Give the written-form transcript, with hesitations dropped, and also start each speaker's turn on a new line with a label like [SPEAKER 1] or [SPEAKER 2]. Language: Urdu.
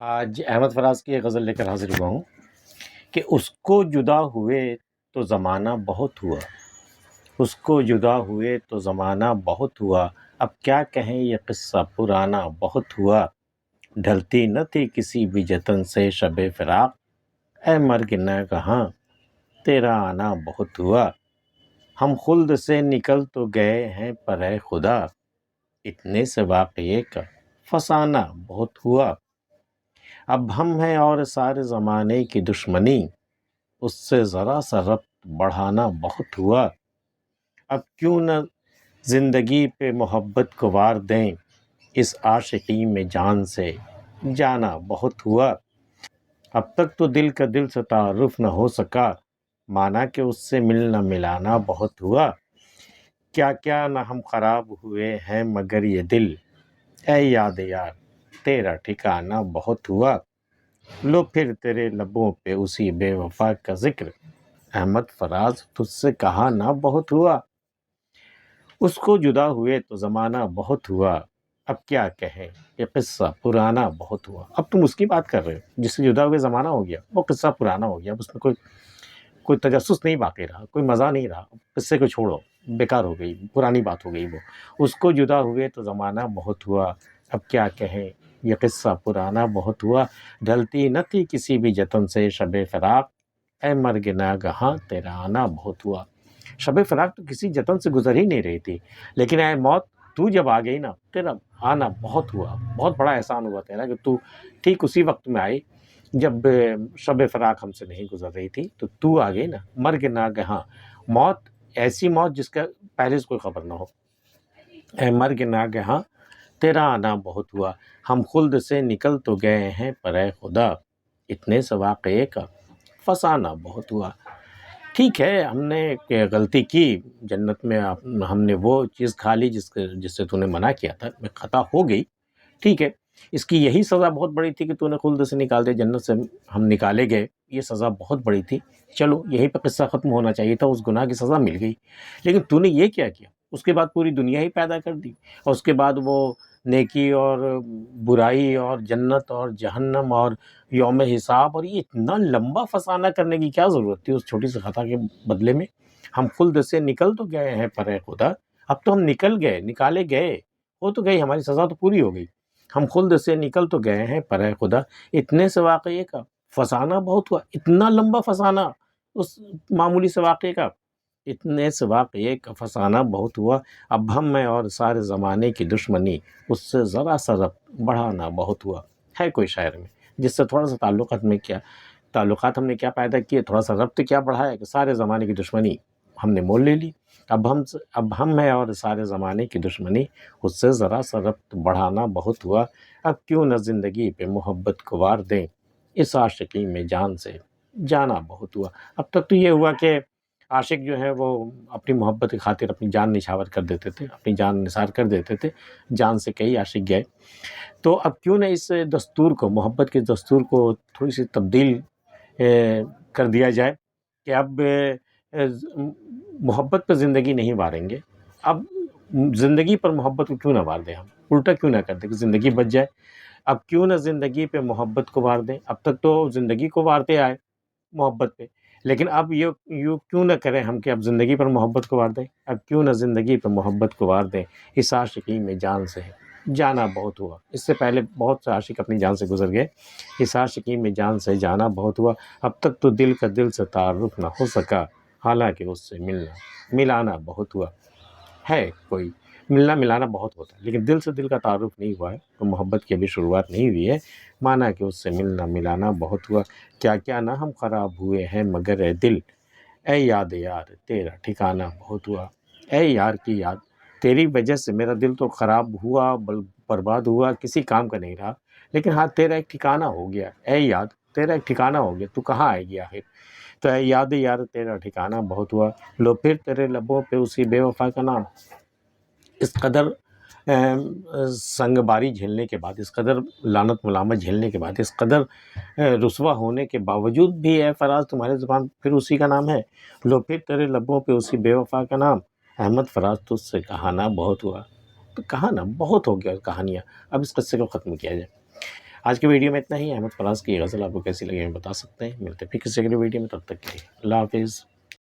[SPEAKER 1] آج احمد فراز کی ایک غزل لے کر حاضر ہوا ہوں کہ اس کو جدا ہوئے تو زمانہ بہت ہوا، اس کو جدا ہوئے تو زمانہ بہت ہوا، اب کیا کہیں یہ قصہ پرانا بہت ہوا، ڈھلتی نہ تھی کسی بھی جتن سے شب فراق، اے مرگ نہ کہاں تیرا آنا بہت ہوا، ہم خلد سے نکل تو گئے ہیں پر اے خدا، اتنے سے واقعے کا فسانہ بہت ہوا، اب ہم ہیں اور سارے زمانے کی دشمنی، اس سے ذرا سا ربط بڑھانا بہت ہوا، اب کیوں نہ زندگی پہ محبت کو وار دیں، اس عاشقی میں جان سے جانا بہت ہوا، اب تک تو دل کا دل سے تعارف نہ ہو سکا، مانا کہ اس سے ملنا ملانا بہت ہوا، کیا کیا نہ ہم خراب ہوئے ہیں مگر یہ دل، اے یاد یار تیرا ٹھکانہ بہت ہوا، لو پھر تیرے لبوں پہ اسی بے وفا کا ذکر، احمد فراز تجھ سے کہا نہ بہت ہوا، اس کو جدا ہوئے تو زمانہ بہت ہوا، اب کیا کہیں یہ قصہ پرانا بہت ہوا۔ اب تم اس کی بات کر رہے ہو جس سے جدا ہوئے زمانہ ہو گیا، وہ قصہ پرانا ہو گیا، اب اس میں کوئی تجسس نہیں باقی رہا، کوئی مزہ نہیں رہا، قصے کو چھوڑو، بیکار ہو گئی، پرانی بات ہو گئی وہ، اس کو جدا ہوئے تو زمانہ بہت ہوا، اب کیا کہیں یہ قصہ پرانا بہت ہوا، ڈھلتی نہ تھی کسی بھی جتن سے شب فراق، اے مرگ ناگہاں تیرا آنا بہت ہوا۔ شب فراق تو کسی جتن سے گزر ہی نہیں رہی تھی، لیکن اے موت تو جب آ گئی نا، تیرا آنا بہت ہوا، بہت بڑا احسان ہوا تیرا کہ تو ٹھیک اسی وقت میں آئی جب شب فراق ہم سے نہیں گزر رہی تھی، تو آ گئی نا، مرگ ناگہاں، موت ایسی موت جس کا پہلے سے کوئی خبر نہ ہو، اے مرگ ناگہاں تیرا آنا بہت ہوا، ہم خلد سے نکل تو گئے ہیں پر اے خدا، اتنے سے واقعے کا فسانہ بہت ہوا۔ ٹھیک ہے، ہم نے ایک غلطی کی، جنت میں ہم نے وہ چیز کھا لی جس سے تو نے منع کیا تھا، میں خطا ہو گئی، ٹھیک ہے، اس کی یہی سزا بہت بڑی تھی کہ تو نے خلد سے نکال دیا، جنت سے ہم نکالے گئے، یہ سزا بہت بڑی تھی، چلو یہیں پہ قصہ ختم ہونا چاہیے تھا، اس گناہ کی سزا مل گئی، لیکن تو نے یہ کیا کیا، اس کے بعد پوری دنیا ہی پیدا کر دی، اور اس کے بعد وہ نیکی اور برائی اور جنت اور جہنم اور یوم حساب، اور یہ اتنا لمبا فسانہ کرنے کی کیا ضرورت تھی اس چھوٹی سی خطا کے بدلے میں؟ ہم خلد سے نکل تو گئے ہیں پر اے خدا، اب تو ہم نکل گئے، نکالے گئے، ہو تو گئی، ہماری سزا تو پوری ہو گئی، ہم خلد سے نکل تو گئے ہیں پر اے خدا، اتنے سے واقعے کا فسانہ بہت ہوا، اتنا لمبا فسانہ اس معمولی سے واقعے کا، اتنے سے واقعے کا فسانہ بہت ہوا، اب ہم میں اور سارے زمانے کی دشمنی، اس سے ذرا سا ربط بڑھانا بہت ہوا۔ ہے کوئی شاعر میں جس سے تھوڑا سا تعلقات ہم نے کیا پیدا کیے، تھوڑا سا ربط کیا بڑھایا کہ سارے زمانے کی دشمنی ہم نے مول لے لی، اب ہم ہیں اور سارے زمانے کی دشمنی، اس سے ذرا سا ربط بڑھانا بہت ہوا، اب کیوں نہ زندگی پہ محبت کو وار دیں، اس عاشقی میں جان سے جانا بہت ہوا۔ اب تک تو یہ ہوا کہ عاشق جو ہے وہ اپنی محبت کی خاطر اپنی جان نچھاور کر دیتے تھے، اپنی جان نثار کر دیتے تھے، جان سے کئی عاشق گئے، تو اب کیوں نہ اس دستور کو، محبت کے دستور کو تھوڑی سی تبدیل کر دیا جائے کہ اب محبت پہ زندگی نہیں واریں گے، اب زندگی پر محبت کو کیوں نہ وار دیں، ہم الٹا کیوں نہ کر دیں کہ زندگی بچ جائے، اب کیوں نہ زندگی پہ محبت کو وار دیں، اب تک تو زندگی کو وارتے آئے محبت پہ، لیکن اب یوں کیوں نہ کریں ہم کہ اب زندگی پر محبت کو وار دیں، اب کیوں نہ زندگی پر محبت کو وار دیں، اس عاشقی میں جان سے جانا بہت ہوا۔ اس سے پہلے بہت سے عاشق اپنی جان سے گزر گئے، اس عاشقی میں جان سے جانا بہت ہوا، اب تک تو دل کا دل سے تعارف نہ ہو سکا، حالانکہ اس سے ملنا ملانا بہت ہوا۔ ہے کوئی ملنا ملانا بہت ہوتا ہے، لیکن دل سے دل کا تعارف نہیں ہوا ہے، تو محبت کی ابھی شروعات نہیں ہوئی ہے، مانا کہ اس سے ملنا ملانا بہت ہوا، کیا کیا نہ ہم خراب ہوئے ہیں مگر اے دل، اے یاد یار تیرا ٹھکانہ بہت ہوا، اے یار کی یاد، تیری وجہ سے میرا دل تو خراب ہوا، برباد ہوا، کسی کام کا نہیں رہا، لیکن ہاں تیرا ایک ٹھکانہ ہو گیا، اے یاد تیرا ایک ٹھکانہ ہو گیا، تو کہاں آئے گی آخر، تو اے یاد یار تیرا ٹھکانہ بہت ہوا، لو پھر تیرے لبوں پہ اسی بے وفا کا نام، اس قدر سنگ باری جھیلنے کے بعد، اس قدر لعنت ملامت جھیلنے کے بعد، اس قدر رسوا ہونے کے باوجود بھی اے فراز تمہارے زبان پھر اسی کا نام ہے، لو پھر تیرے لبوں پہ اسی بے وفا کا نام، احمد فراز تجھ سے کہانا بہت ہوا، تو کہانا بہت ہو گیا کہانیاں، اب اس قصے کو ختم کیا جائے۔ آج کے ویڈیو میں اتنا ہی. احمد فراز کی یہ غزل آپ کو کیسی لگی ہمیں بتا سکتے ہیں. ملتے ہیں پھر کسی اگلے ویڈیو میں. تب تک کے لیے اللہ حافظ.